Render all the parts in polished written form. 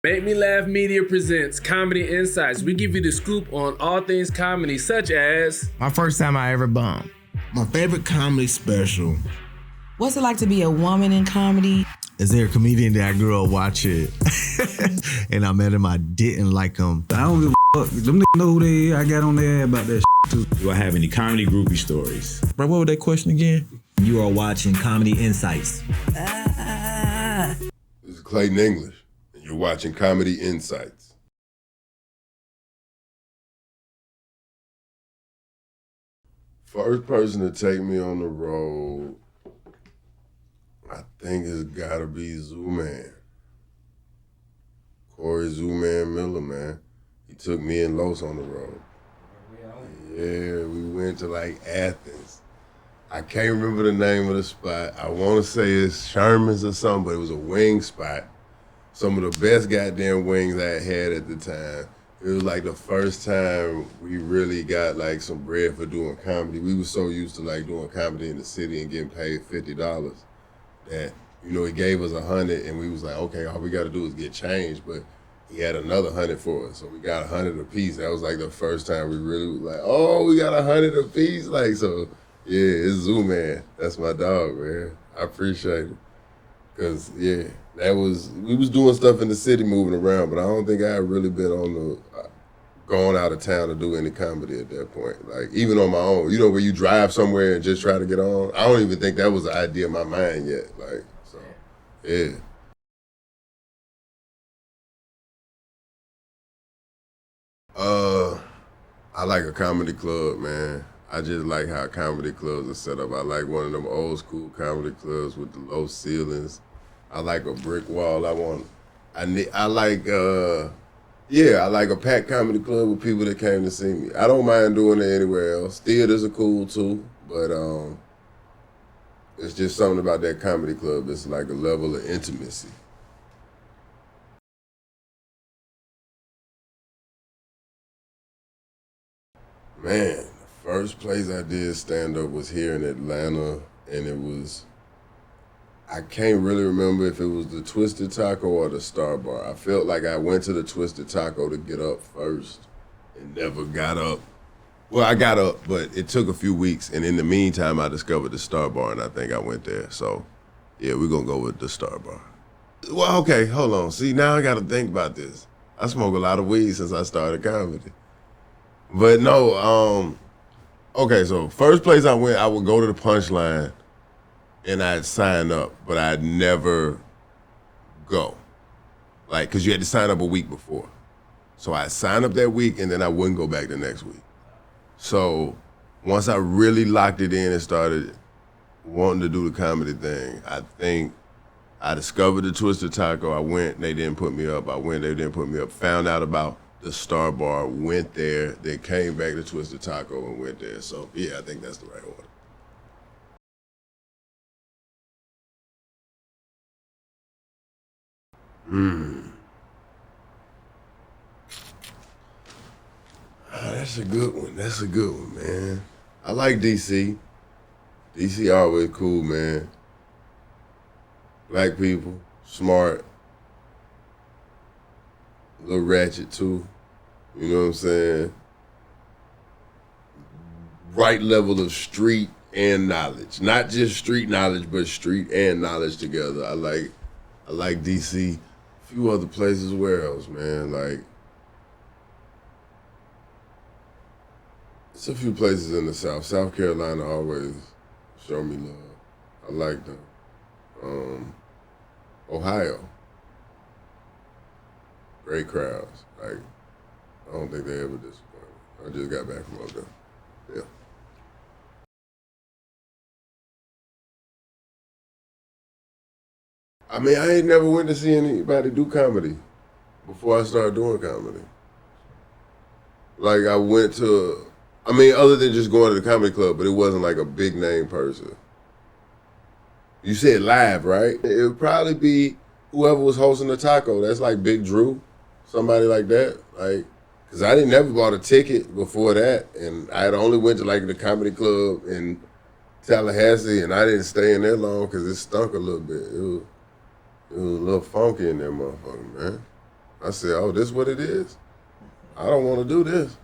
Make Me Laugh Media presents Comedy Insights. We give you the scoop on all things comedy, such as my first time I ever bombed, my favorite comedy special. What's it like to be a woman in comedy? Is there a comedian that I grew up watching and I met him, I didn't like him? I don't give a fuck. Them niggas know who they is. I got on their ass about that too. Do I have any comedy groupie stories? Bro, what was that question again? You are watching Comedy Insights. This is Clayton English, and you're watching Comedy Insights. First person to take me on the road, I think it's gotta be Zoo-Man. Corey Zoo-Man Miller, man. He took me and Los on the road. Yeah, we went to like Athens. I can't remember the name of the spot. I want to say it's Sherman's or something, but it was a wing spot. Some of the best goddamn wings I had at the time. It was like the first time we really got like some bread for doing comedy. We were so used to like doing comedy in the city and getting paid $50 that, you know, he gave us 100 and we was like, okay, all we got to do is get change, but he had another 100 for us, so we got 100 apiece. That was like the first time we really was like, oh, we got 100 apiece, like so. Yeah, it's Zoo-Man. That's my dog, man. I appreciate it. Cause yeah, we was doing stuff in the city, moving around, but I don't think I had really been on the going out of town to do any comedy at that point. Like even on my own, you know, where you drive somewhere and just try to get on. I don't even think that was the idea in my mind yet. Like so, yeah. I like a comedy club, man. I just like how comedy clubs are set up. I like one of them old school comedy clubs with the low ceilings. I like a brick wall. I like a packed comedy club with people that came to see me. I don't mind doing it anywhere else. Theaters are cool too, but it's just something about that comedy club. It's like a level of intimacy. Man, the first place I did stand-up was here in Atlanta, and I can't really remember if it was the Twisted Taco or the Star Bar. I felt like I went to the Twisted Taco to get up first and never got up. Well, I got up, but it took a few weeks, and in the meantime, I discovered the Star Bar, and I think I went there. So, yeah, we're gonna go with the Star Bar. Well, okay, hold on. See, now I gotta think about this. I smoke a lot of weed since I started comedy. But no, okay, so first place I went, I would go to the Punchline and I'd sign up, but I'd never go. Like, cause you had to sign up a week before. So I'd sign up that week and then I wouldn't go back the next week. So once I really locked it in and started wanting to do the comedy thing, I think I discovered the Twisted Taco. I went, they didn't put me up. I went, they didn't put me up. Found out about the Star Bar, went there, then came back to Twisted Taco and went there. So yeah, I think that's the right order. That's a good one. That's a good one, man. I like DC. DC always cool, man. Black people, smart. A little ratchet too, you know what I'm saying? Right level of street and knowledge. Not just street knowledge, but street and knowledge together. I like DC. A few other places, where else, man? Like, it's a few places in the South. South Carolina always show me love. I like them. Ohio. Great crowds. Like, I don't think they ever disappoint me. I just got back from up there. Yeah. I mean, I ain't never went to see anybody do comedy before I started doing comedy. Like, I went to, other than just going to the comedy club, but it wasn't like a big name person. You said live, right? It would probably be whoever was hosting the taco. That's like Big Drew. Somebody like that, like, cause I didn't never bought a ticket before that, and I had only went to like the comedy club in Tallahassee, and I didn't stay in there long cause it stunk a little bit. It was a little funky in there, motherfucker, man. I said, oh, this what it is? I don't want to do this.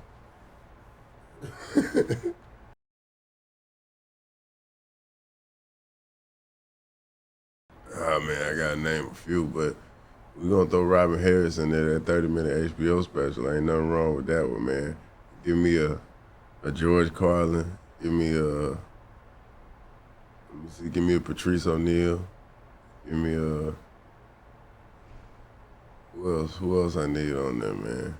Oh man, I gotta name a few, but we're gonna throw Robin Harris in there, that 30-minute HBO special. Ain't nothing wrong with that one, man. Give me a George Carlin. Give me a Patrice O'Neal. Give me a who else I need on there, man?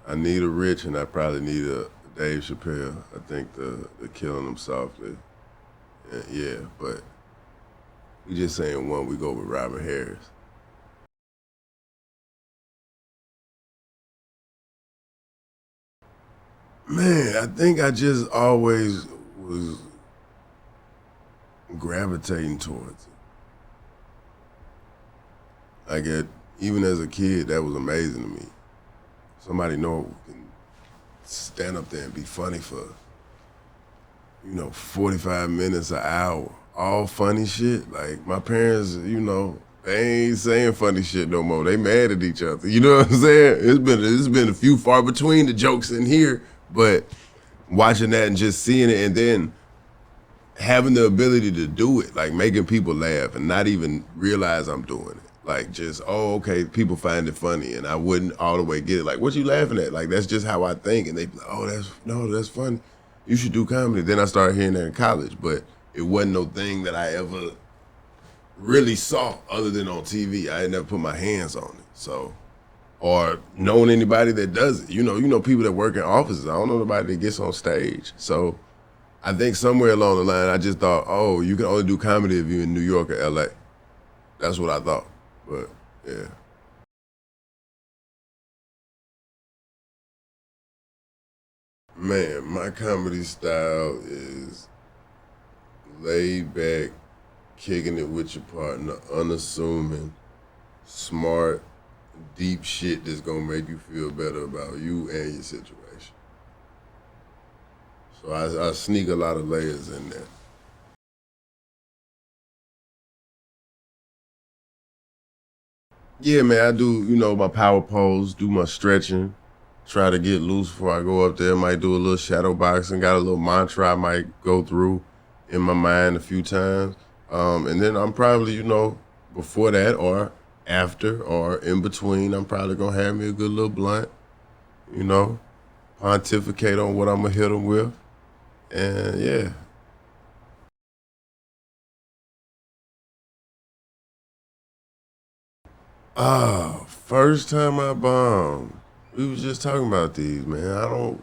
I need a Rich, and I probably need a Dave Chappelle. I think the Killing Them Softly. Yeah, but we just saying one, we go with Robin Harris. Man, I think I just always was gravitating towards it. Like even as a kid, that was amazing to me. Somebody know can stand up there and be funny for, 45 minutes, an hour, all funny shit. Like my parents, they ain't saying funny shit no more. They mad at each other. You know what I'm saying? It's been a few far between the jokes in here, but watching that and just seeing it and then having the ability to do it, like making people laugh and not even realize I'm doing it. Like just, oh, okay, people find it funny and I wouldn't all the way get it. Like, what you laughing at? Like, that's just how I think. And they be like, oh, that's funny. You should do comedy. Then I started hearing that in college, but it wasn't no thing that I ever really saw other than on TV. I had never put my hands on it. So, or knowing anybody that does it. You know people that work in offices. I don't know nobody that gets on stage. So I think somewhere along the line, I just thought, oh, you can only do comedy if you're in New York or LA. That's what I thought. But yeah. Man, my comedy style is laid back, kicking it with your partner, unassuming, smart, deep shit that's gonna make you feel better about you and your situation. So I sneak a lot of layers in there. Yeah, man, I do, my power pose, do my stretching, try to get loose before I go up there. Might do a little shadow boxing, got a little mantra I might go through in my mind a few times. And then I'm probably, before that or after or in between, I'm probably gonna have me a good little blunt, pontificate on what I'm gonna hit them with. And yeah. First time I bombed. We was just talking about these, man.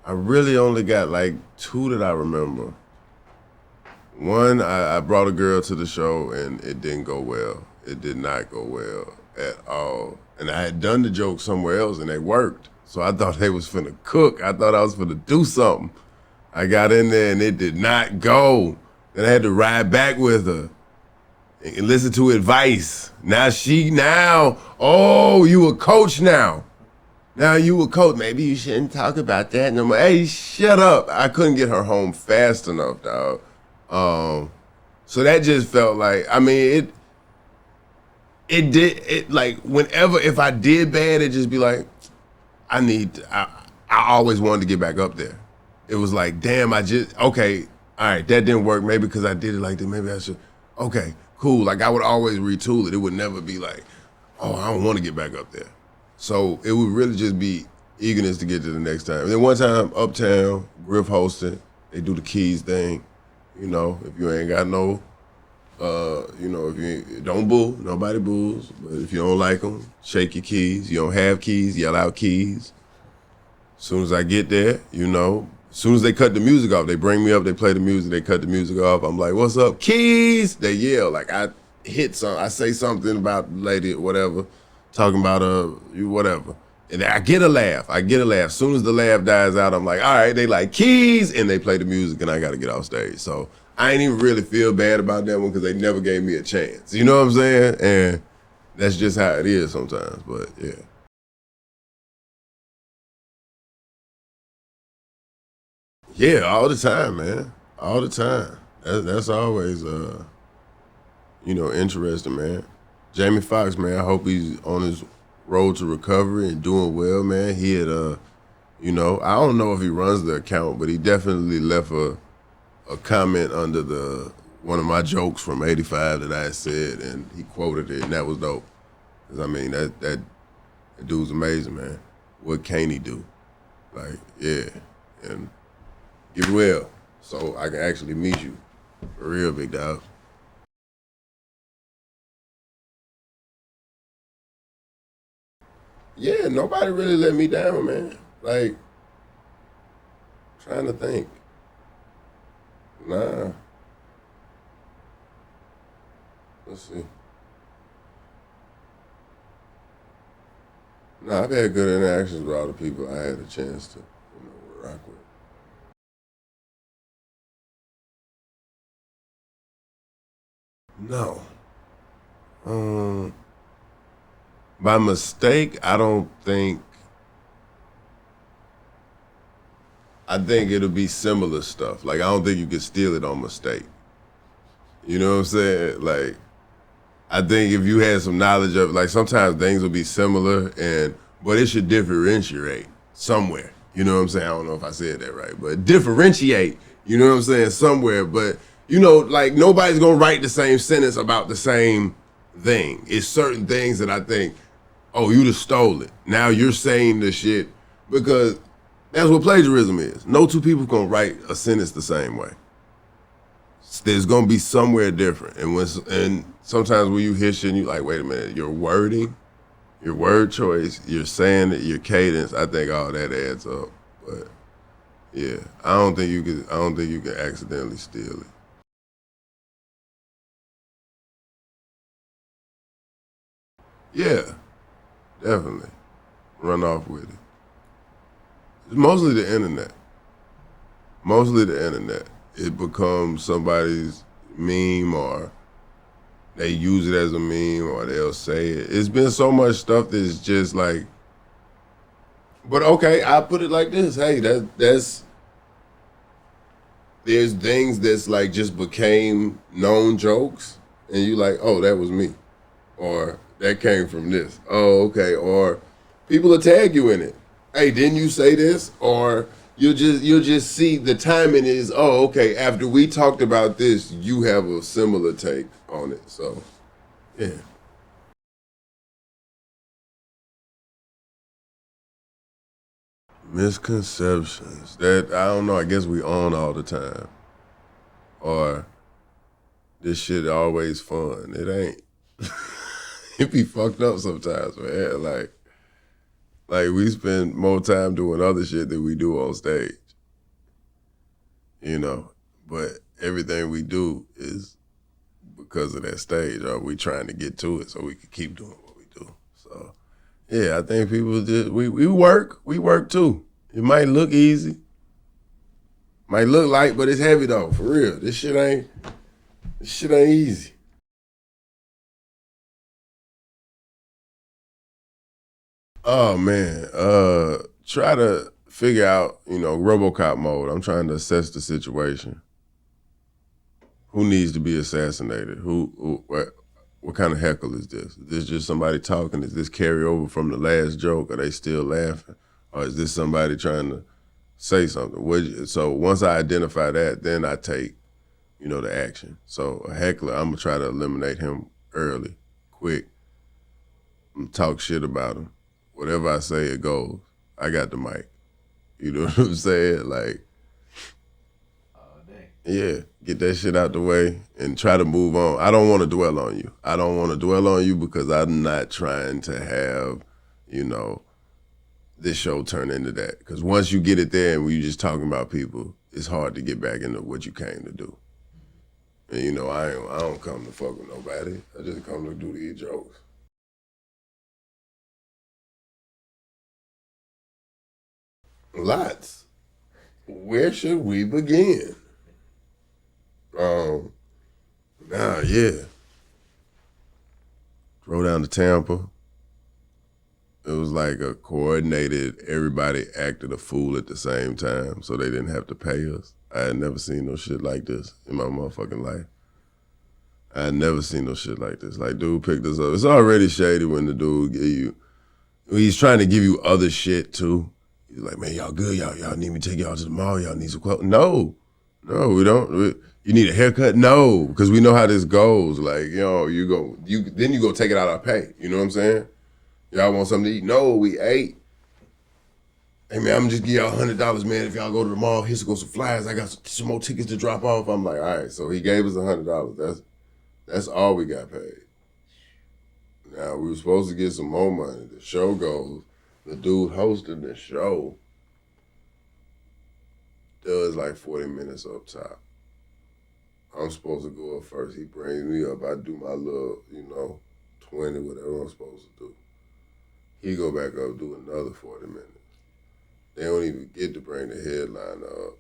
I really only got like two that I remember. One, I brought a girl to the show and it didn't go well. It did not go well at all. And I had done the joke somewhere else and they worked. So I thought they was finna cook. I thought I was finna do something. I got in there and it did not go. Then I had to ride back with her and listen to advice. Oh, you a coach now. Now you a coach. Maybe you shouldn't talk about that no more. Hey, shut up. I couldn't get her home fast enough, dog. So that just felt like, it like whenever, if I did bad, it'd just be like, I always wanted to get back up there. It was like, damn, okay, all right, that didn't work. Maybe because I did it like that, maybe I should, okay, cool. Like I would always retool it. It would never be like, oh, I don't want to get back up there. So it would really just be eagerness to get to the next time. And then one time, Uptown, Griff hosted, they do the keys thing. If you ain't got no, if you don't boo, nobody boos. But if you don't like them, shake your keys. You don't have keys, yell out keys. As soon as I get there, as soon as they cut the music off, they bring me up, they play the music, they cut the music off. I'm like, what's up, keys? They yell, like I say something about lady, whatever, talking about whatever. And I get a laugh. As soon as the laugh dies out, I'm like, all right, they like keys, and they play the music, and I got to get off stage. So I ain't even really feel bad about that one because they never gave me a chance. You know what I'm saying? And that's just how it is sometimes, but yeah. Yeah, all the time, man. All the time. That's always, interesting, man. Jamie Foxx, man, I hope he's on his road to recovery and doing well, man. He had, you know, I don't know if he runs the account, but he definitely left a comment under one of my jokes from '85 that I had said, and he quoted it, and that was dope. Cause I mean, that dude's amazing, man. What can he do? Like, yeah, and get well, so I can actually meet you, for real, big dog. Yeah, nobody really let me down, man. Like, trying to think. Nah. Let's see. Nah, I've had good interactions with all the people I had a chance to, rock with. No. By mistake, I think it'll be similar stuff. Like, I don't think you can steal it on mistake. You know what I'm saying? Like, I think if you had some knowledge of, like, sometimes things will be similar, but it should differentiate somewhere. You know what I'm saying? I don't know if I said that right, but differentiate, you know what I'm saying, somewhere. But, you know, like, nobody's gonna write the same sentence about the same thing. It's certain things that I think, oh, you just stole it. Now you're saying the shit, because that's what plagiarism is. No two people can write a sentence the same way. There's gonna be somewhere different. And sometimes when you hear shit and you like, wait a minute, your wording, your word choice, you're saying it, your cadence, I think all that adds up. But yeah, I don't think you can accidentally steal it. Yeah, definitely. Run off with it. It's mostly the internet. It becomes somebody's meme, or they use it as a meme, or they'll say it. It's been so much stuff that's just like, but okay, I put it like this. Hey, there's things that's like just became known jokes, and you like, oh, that was me, or that came from this. Oh, okay, or people will tag you in it. Hey, didn't you say this? Or you'll just see the timing is, oh, okay, after we talked about this, you have a similar take on it. So, yeah. Misconceptions. That, I don't know, I guess we on all the time. Or this shit always fun. It ain't. It be fucked up sometimes, man. Like we spend more time doing other shit than we do on stage. You know, but everything we do is because of that stage, or we trying to get to it so we can keep doing what we do. So, yeah, I think people just, we work too. It might look easy, might look light, but it's heavy though, for real. This shit ain't easy. Oh man, try to figure out, RoboCop mode. I'm trying to assess the situation. Who needs to be assassinated? What kind of heckle is this? Is this just somebody talking? Is this carryover from the last joke? Are they still laughing? Or is this somebody trying to say something? So once I identify that, then I take, the action. So a heckler, I'm gonna try to eliminate him early, quick. I'm talk shit about him. Whatever I say, it goes. I got the mic. You know what I'm saying? Like, yeah, get that shit out the way and try to move on. I don't want to dwell on you. I don't want to dwell on you because I'm not trying to have, this show turn into that. Because once you get it there and we're just talking about people, it's hard to get back into what you came to do. And I don't come to fuck with nobody. I just come to do these jokes. Lots. Where should we begin? Yeah. Throwdown to Tampa. It was like a coordinated, everybody acted a fool at the same time so they didn't have to pay us. I had never seen no shit like this in my motherfucking life. I never seen no shit like this. Like, dude picked us up. It's already shady when the dude he's trying to give you other shit too. He's like, man, y'all good? Y'all need me to take y'all to the mall? Y'all need some clothes? No, we don't. You need a haircut? No, because we know how this goes. Like, you go take it out of our pay. You know what I'm saying? Y'all want something to eat? No, we ate. Hey man, I'm gonna just give y'all $100, man. If y'all go to the mall, here's go some flyers. I got some more tickets to drop off. I'm like, all right. So he gave us $100. That's all we got paid. Now we were supposed to get some more money. The show goes. The dude hosting the show does like 40 minutes up top. I'm supposed to go up first. He brings me up. I do my little, 20, whatever I'm supposed to do. He go back up, do another 40 minutes. They don't even get to bring the headliner up.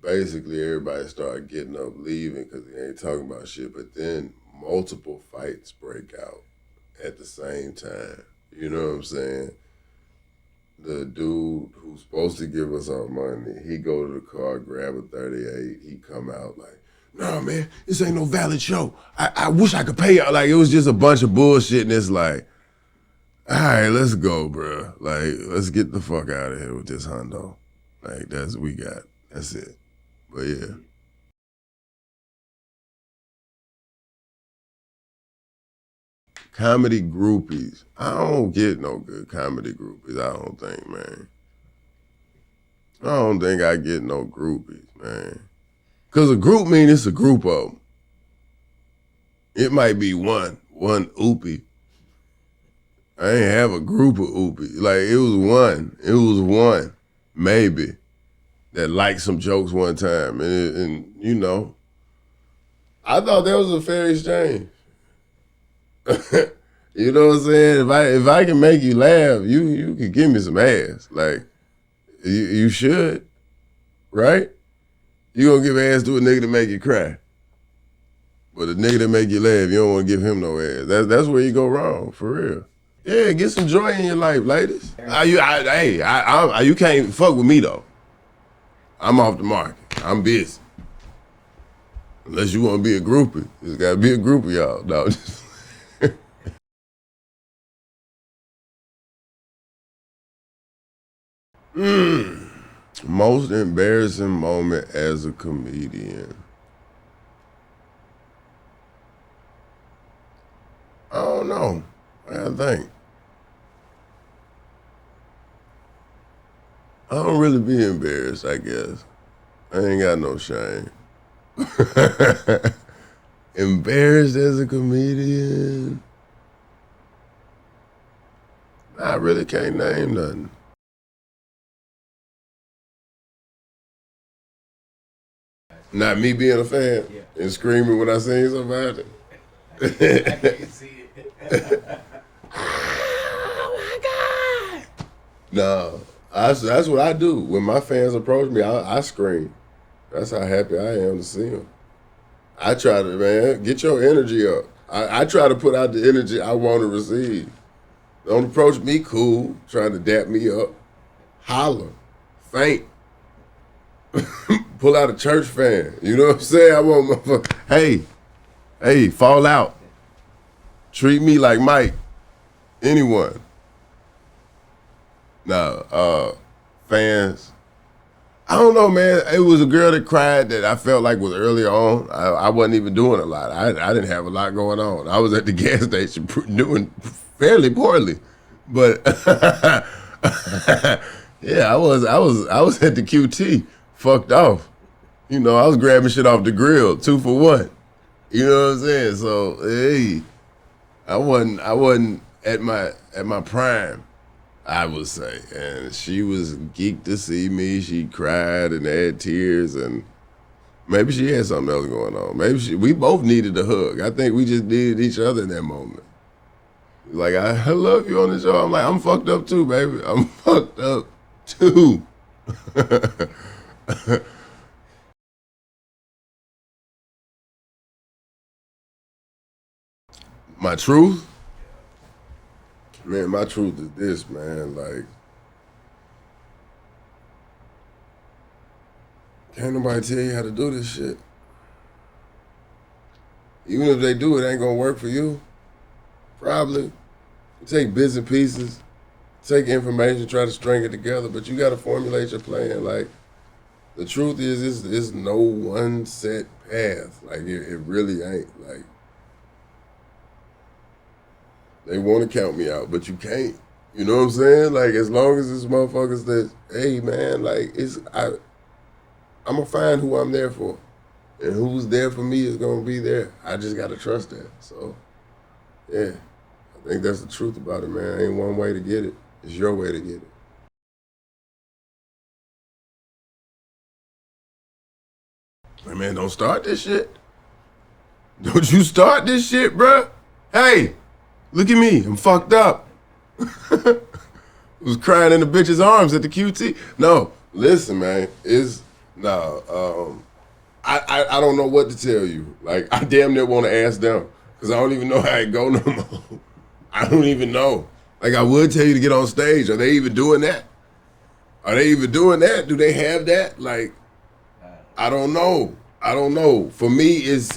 Basically, everybody started getting up, leaving because he ain't talking about shit. But then multiple fights break out at the same time. You know what I'm saying? The dude who's supposed to give us our money, he go to the car, grab a 38. He come out like, nah, man, this ain't no valid show. I wish I could pay y'all. Like, it was just a bunch of bullshit, and it's like, all right, let's go, bro. Like, let's get the fuck out of here with this hundo. Like, that's what we got. That's it. But yeah. Comedy groupies. I don't get no good comedy groupies, I don't think, man. I don't think I get no groupies, man. Because a group means it's a group of them. It might be one oopie. I ain't have a group of oopies. Like, it was one, maybe, that liked some jokes one time. And I thought that was a fair exchange. You know what I'm saying? If I can make you laugh, you can give me some ass. Like, you should, right? You gonna give ass to a nigga to make you cry. But a nigga that make you laugh, you don't want to give him no ass. That's where you go wrong, for real. Yeah, get some joy in your life, ladies. You can't fuck with me though. I'm off the market. I'm busy. Unless you want to be a groupie, there's got to be a group of y'all. No. Most embarrassing moment as a comedian. I don't know. I think. I don't really be embarrassed, I guess. I ain't got no shame. Embarrassed as a comedian? I really can't name nothing. Not me being a fan and screaming when I seen somebody. I can't see it. Oh my God! No, that's what I do. When my fans approach me, I scream. That's how happy I am to see them. I try to, man, get your energy up. I try to put out the energy I want to receive. Don't approach me cool, trying to dap me up. Holler, faint. Pull out a church fan. You know what I'm saying? I want hey, fall out. Treat me like Mike. Anyone. Nah, fans. I don't know, man. It was a girl that cried that I felt like was earlier on. I wasn't even doing a lot. I didn't have a lot going on. I was at the gas station doing fairly poorly. But yeah, I was at the QT, fucked off. I was grabbing shit off the grill, 2 for 1. You know what I'm saying? So hey, I wasn't at my prime, I would say. And she was geeked to see me. She cried and had tears, and maybe she had something else going on. Maybe we both needed a hug. I think we just needed each other in that moment. Like, I love you on the show. I'm like, I'm fucked up too, baby. I'm fucked up too. My truth? Man, my truth is this, man. Like, can't nobody tell you how to do this shit. Even if they do, it ain't gonna work for you. Probably. You take bits and pieces, take information, try to string it together, but you gotta formulate your plan. Like, the truth is, it's no one set path. Like, it really ain't. Like, they want to count me out, but you can't. You know what I'm saying? Like, as long as it's motherfuckers that, hey, man, like, I'm going to find who I'm there for. And who's there for me is going to be there. I just got to trust that. So, yeah, I think that's the truth about it, man. Ain't one way to get it. It's your way to get it. Hey, man, don't start this shit. Don't you start this shit, bruh. Hey, look at me. I'm fucked up. Was crying in the bitch's arms at the QT. No, listen, man. I don't know what to tell you. Like, I damn near want to ask them because I don't even know how it go no more. I don't even know. Like, I would tell you to get on stage. Are they even doing that? Do they have that? Like, I don't know. For me, it's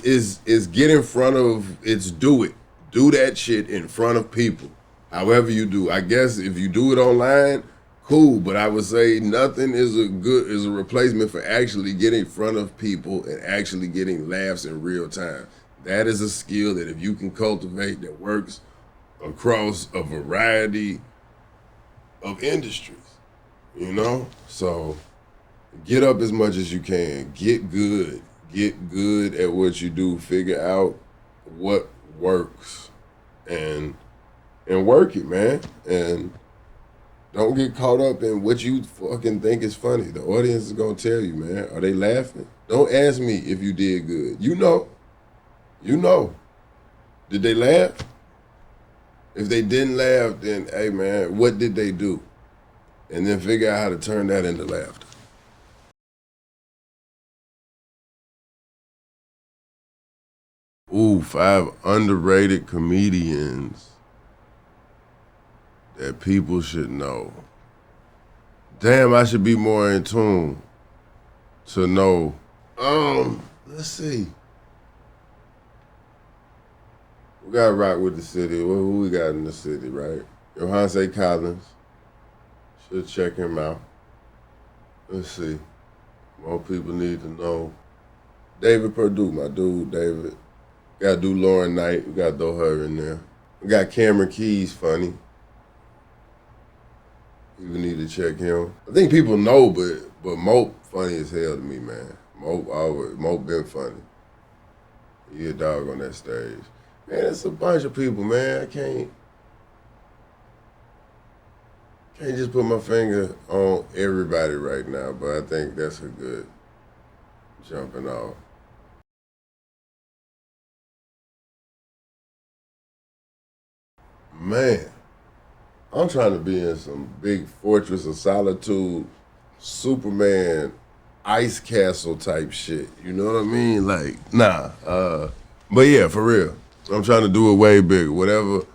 get in front of. It's do it. Do that shit in front of people. However you do. I guess if you do it online, cool. But I would say nothing is a replacement for actually getting in front of people and actually getting laughs in real time. That is a skill that if you can cultivate, that works across a variety of industries. You know? So get up as much as you can. Get good. Get good at what you do. Figure out what works and work it, man. And don't get caught up in what you fucking think is funny. The audience is gonna tell you, man. Are they laughing? Don't ask me if you did good. You know. Did they laugh? If they didn't laugh, then, hey, man, what did they do? And then figure out how to turn that into laughter. Ooh, 5 underrated comedians that people should know. Damn, I should be more in tune to know. Let's see. We got to rock with the city. Who we got in the city, right? Johanse Collins. Should check him out. Let's see. More people need to know. David Perdue, my dude, David. Got to do Lauren Knight. We got to throw her in there. We got Cameron Keys, funny. People need to check him. I think people know, but Mope funny as hell to me, man. Mope been funny. He a dog on that stage. Man, it's a bunch of people, man. I can't just put my finger on everybody right now, but I think that's a good jumping off. Man, I'm trying to be in some big Fortress of Solitude, Superman, Ice Castle type shit. You know what I mean? Like, nah. But yeah, for real. I'm trying to do it way bigger. Whatever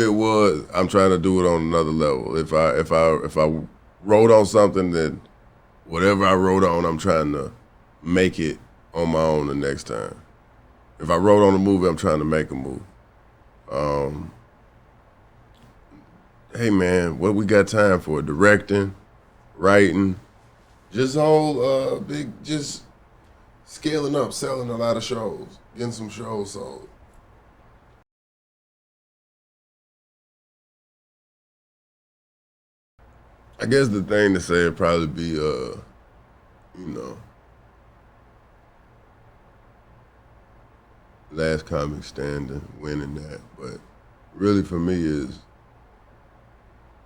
it was, I'm trying to do it on another level. If I wrote on something, that whatever I wrote on, I'm trying to make it on my own the next time. If I wrote on a movie, I'm trying to make a movie. Hey man, what we got time for? Directing, writing, just whole just scaling up, selling a lot of shows, getting some shows sold. I guess the thing to say would probably be, Last Comic Standing, winning that. But really for me is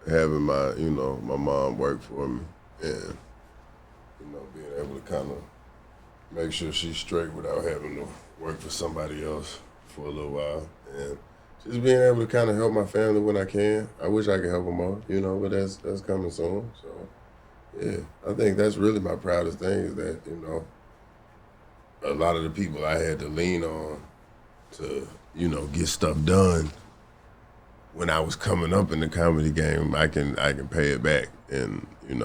having my mom work for me and, being able to kind of make sure she's straight without having to work for somebody else for a little while. And just being able to kind of help my family when I can. I wish I could help them more, but that's coming soon. So, yeah, I think that's really my proudest thing is that, a lot of the people I had to lean on to, get stuff done when I was coming up in the comedy game, I can pay it back, and and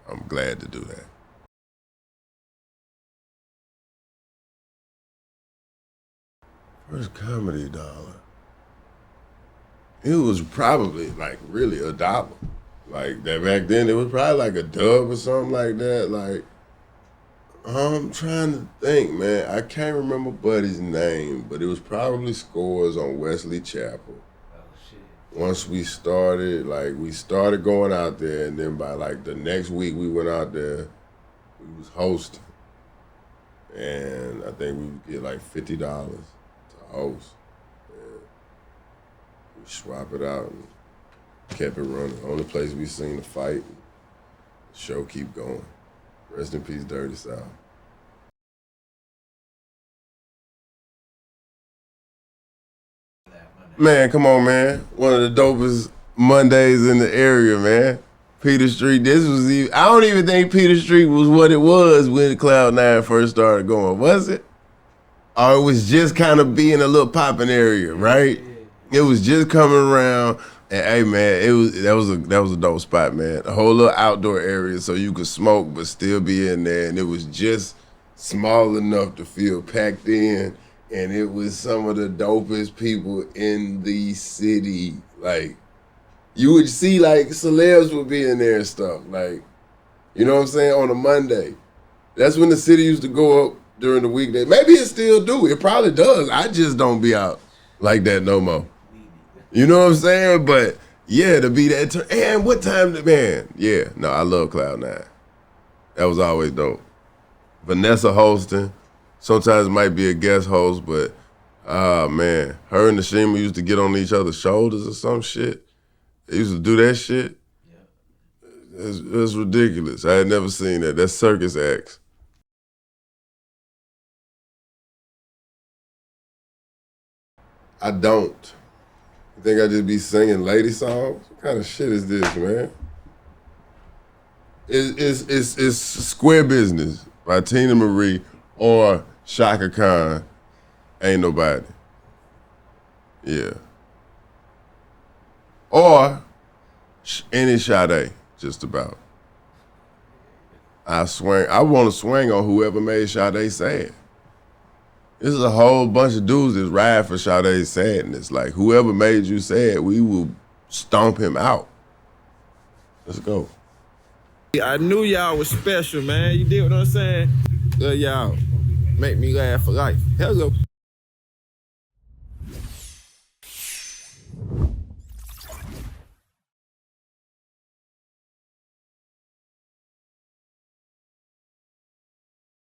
I'm glad to do that. First comedy dollar. It was probably like really $1. Like that back then, it was probably like a dub or something like that. Like, I'm trying to think, man. I can't remember Buddy's name, but it was probably scores on Wesley Chapel. Oh, shit. Once we started going out there, and then by like the next week we went out there, we was hosting. And I think we would get like $50 to host. And we swap it out and kept it running. Only place we seen the fight, the show keep going. Rest in peace, Dirty South. Man, come on, man. One of the dopest Mondays in the area, man. Peter Street, I don't even think Peter Street was what it was when Cloud9 first started going, was it? Or it was just kind of being a little popping area, right? It was just coming around. And hey man, that was a dope spot, man. A whole little outdoor area so you could smoke but still be in there, and it was just small enough to feel packed in, and it was some of the dopest people in the city. Like, you would see like celebs would be in there and stuff. Like, you know what I'm saying, on a Monday. That's when the city used to go up during the weekday. Maybe it still do. It probably does. I just don't be out like that no more. You know what I'm saying? But yeah, to be that and what time man? Yeah, no, I love Cloud9. That was always dope. Vanessa hosting. Sometimes it might be a guest host, but man, her and the Shima used to get on each other's shoulders or some shit. They used to do that shit. It's ridiculous. I had never seen that. That's circus acts. I don't. You think I just be singing lady songs? What kind of shit is this, man? It's Square Business by Tina Marie or Shaka Khan. Ain't Nobody. Yeah. Or any Sade, just about. I want to swing on whoever made Sade sad. This is a whole bunch of dudes that ride for Sade's sadness. Like, whoever made you sad, we will stomp him out. Let's go. I knew y'all was special, man. You did what I'm saying? Y'all make me laugh for life. Hello.